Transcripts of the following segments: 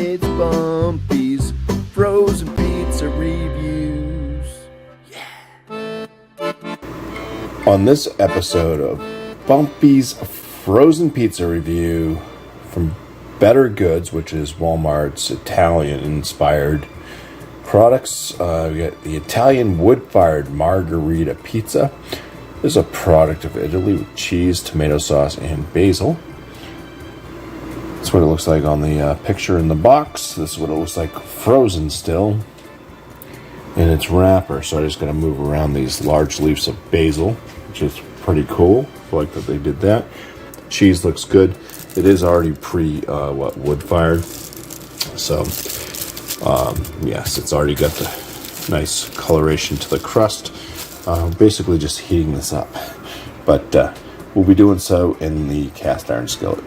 It's BuMpY-isms, frozen pizza reviews. On this episode of BuMpY-'s frozen pizza review from Bettergoods, which is Walmart's Italian-inspired products, we got the Italian wood-fired Margherita pizza. This is a product of Italy with cheese, tomato sauce, and basil. That's what it looks like on the picture in the box. This is what it looks like frozen still in its wrapper. So I'm just going to move around these large leaves of basil, which is pretty cool. I like that they did that. Cheese looks good. It is already wood fired. So yes, it's already got the nice coloration to the crust. Basically just heating this up. But we'll be doing so in the cast iron skillet.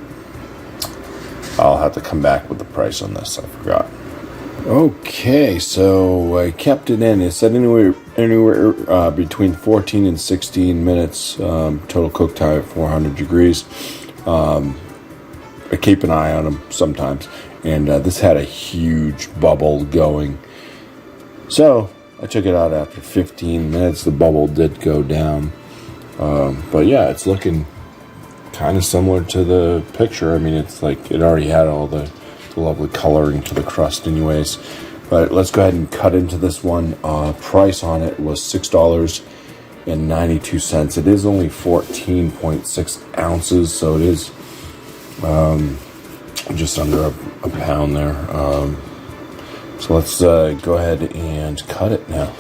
I'll have to come back with the price on this. I forgot. Okay, so I kept it in. It said anywhere between 14 and 16 minutes. Total cook time at 400 degrees. I keep an eye on them sometimes. And this had a huge bubble going. So I took it out after 15 minutes. The bubble did go down. But yeah, it's looking kind of similar to the picture. I mean, it's like it already had all the lovely coloring to the crust anyways. But let's go ahead and cut into this one. Price on it was $6.92. It is only 14.6 ounces, so it is just under a pound there. So let's go ahead and cut it now.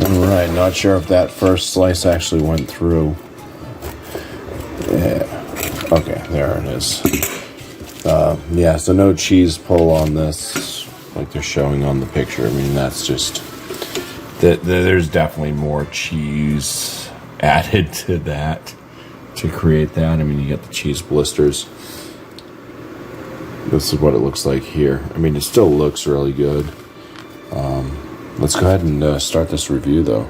Alright, not sure if that first slice actually went through. Yeah, okay, there it is. Yeah, so no cheese pull on this, like they're showing on the picture. I mean, that's just, there's definitely more cheese added to that to create that. I mean, you got the cheese blisters. This is what it looks like here. I mean, it still looks really good. Let's go ahead and start this review, though.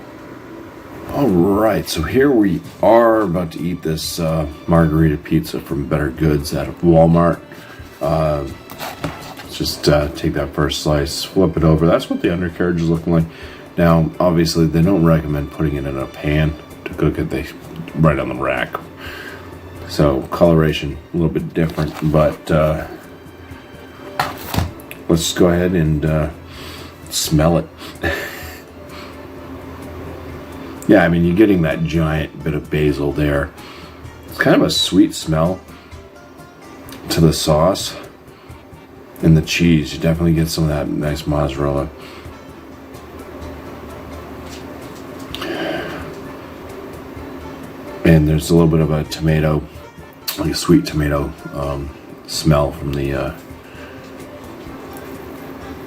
All right, so here we are about to eat this Margherita pizza from Bettergoods out of Walmart. Let's just take that first slice, flip it over. That's what the undercarriage is looking like. Now, obviously, they don't recommend putting it in a pan to cook it. They right on the rack. So coloration a little bit different, but let's go ahead and smell it. Yeah, I mean, you're getting that giant bit of basil there. It's kind of a sweet smell to the sauce and the cheese. You definitely get some of that nice mozzarella. And there's a little bit of a tomato, like a sweet tomato smell from the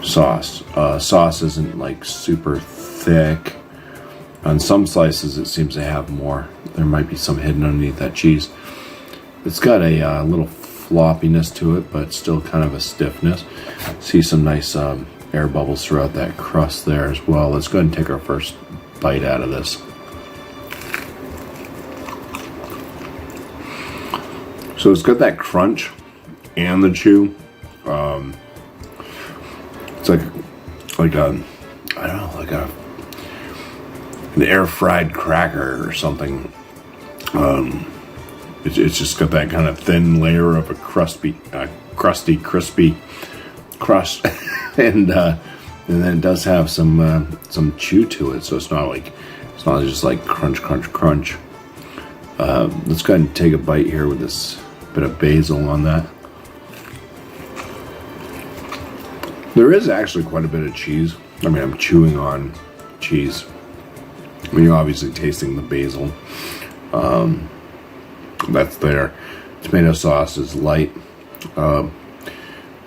sauce. Sauce isn't like super thick. On some slices it seems to have more. There might be some hidden underneath that cheese. It's got a little floppiness to it, but still kind of a stiffness. See some nice air bubbles throughout that crust there as well. Let's go ahead and take our first bite out of this. So it's got that crunch and the chew. It's like a, I don't know, like an air fried cracker or something. It's just got that kind of thin layer of a crusty, crispy crust, and then it does have some chew to it. So it's not just like crunch. Let's go ahead and take a bite here with this bit of basil on that. There is actually quite a bit of cheese. I mean, I'm chewing on cheese. I mean, you're obviously tasting the basil. That's there. Tomato sauce is light.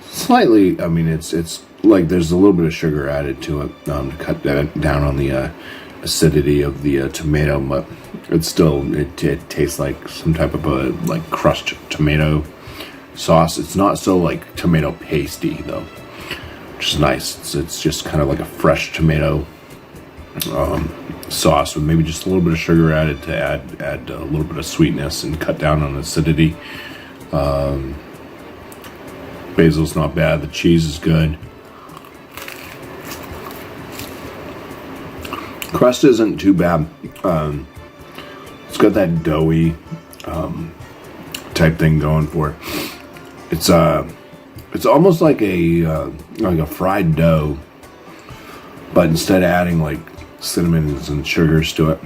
Slightly, I mean, it's like there's a little bit of sugar added to it to cut that down on the acidity of the tomato, but it's still, it tastes like some type of a like crushed tomato sauce. It's not so like tomato pasty though, which is nice. It's just kind of like a fresh tomato sauce with maybe just a little bit of sugar added to add a little bit of sweetness and cut down on acidity. Basil's not bad. The cheese is good. Crust isn't too bad. It's got that doughy type thing going for it. It's almost like a fried dough, but instead of adding like cinnamons and sugars to it,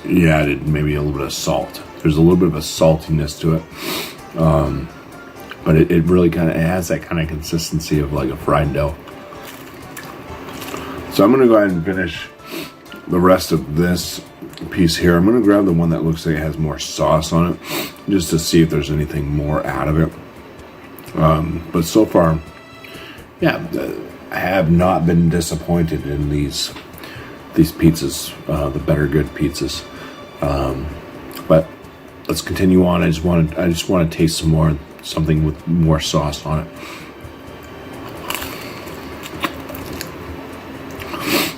you added maybe a little bit of salt. There's a little bit of a saltiness to it, but it really kind of has that kind of consistency of like a fried dough. So I'm gonna go ahead and finish the rest of this piece here. I'm gonna grab the one that looks like it has more sauce on it, just to see if there's anything more out of it. But so far, yeah, I have not been disappointed in these pizzas, the Bettergoods pizzas. But let's continue on. I just want to taste some more, something with more sauce on it.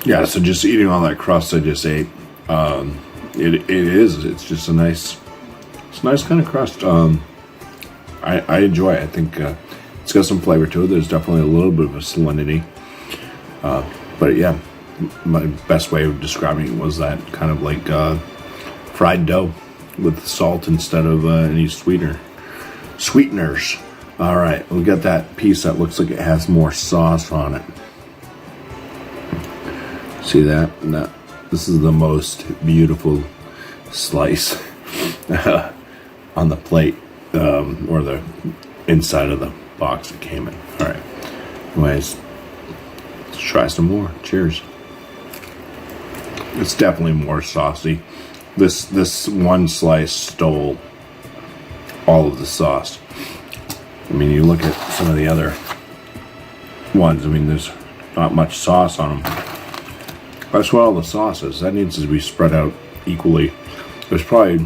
Yeah, so just eating all that crust I just ate, it's just a nice kind of crust. I enjoy it. I think it's got some flavor to it. There's definitely a little bit of a salinity, but yeah, my best way of describing it was that kind of like fried dough with salt instead of any sweeteners. All right, we got that piece that looks like it has more sauce on it. See that? No, this is the most beautiful slice on the plate, or the inside of the box it came in. All right. Anyways, let's try some more. Cheers. It's definitely more saucy. This one slice stole all of the sauce. I mean, you look at some of the other ones. I mean, there's not much sauce on them. That's what all the sauce is. That needs to be spread out equally. It was probably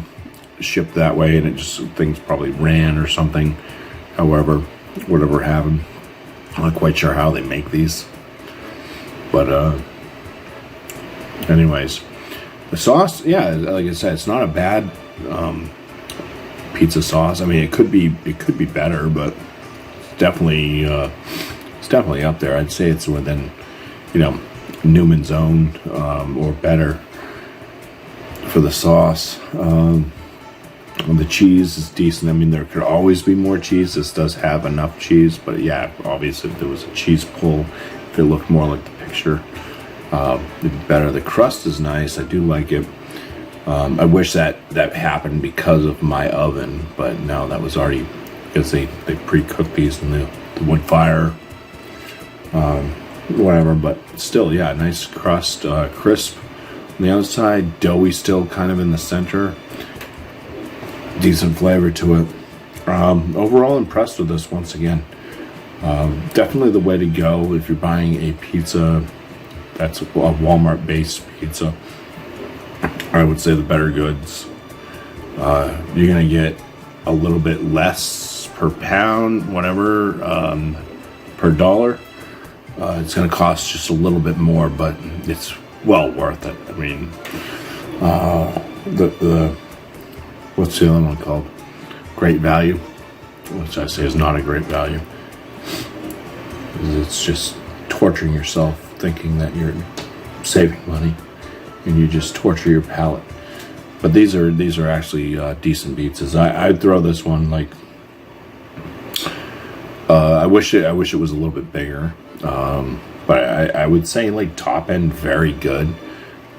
shipped that way, and things probably ran or something. However, whatever happened, I'm not quite sure how they make these. But anyways, the sauce, yeah, like I said, it's not a bad pizza sauce. I mean, it could be better, but it's definitely up there. I'd say it's within, Newman's Own or better for the sauce. The cheese is decent. I mean, there could always be more cheese. This does have enough cheese, but yeah, obviously if there was a cheese pull, if it looked more like the picture, it'd be better. The crust is nice. I do like it. I wish that happened because of my oven, but no, that was already, because they pre-cooked these in the wood fire, whatever. But still, yeah, nice crust, crisp on the outside, doughy still kind of in the center. Decent flavor to it. Overall impressed with this once again. Definitely the way to go if you're buying a pizza that's a Walmart based pizza. I would say the Bettergoods. You're gonna get a little bit less per pound, whatever, per dollar. It's gonna cost just a little bit more, but it's well worth it. I mean, the what's the other one called? Great Value, which I say is not a great value. It's just torturing yourself thinking that you're saving money, and you just torture your palate. But these are actually decent pizzas. I'd throw this one like I wish it was a little bit bigger, but I would say like top end very good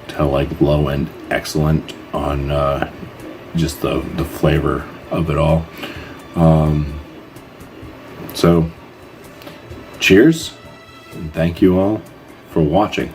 to like low end excellent on just the flavor of it all. So cheers, and thank you all for watching.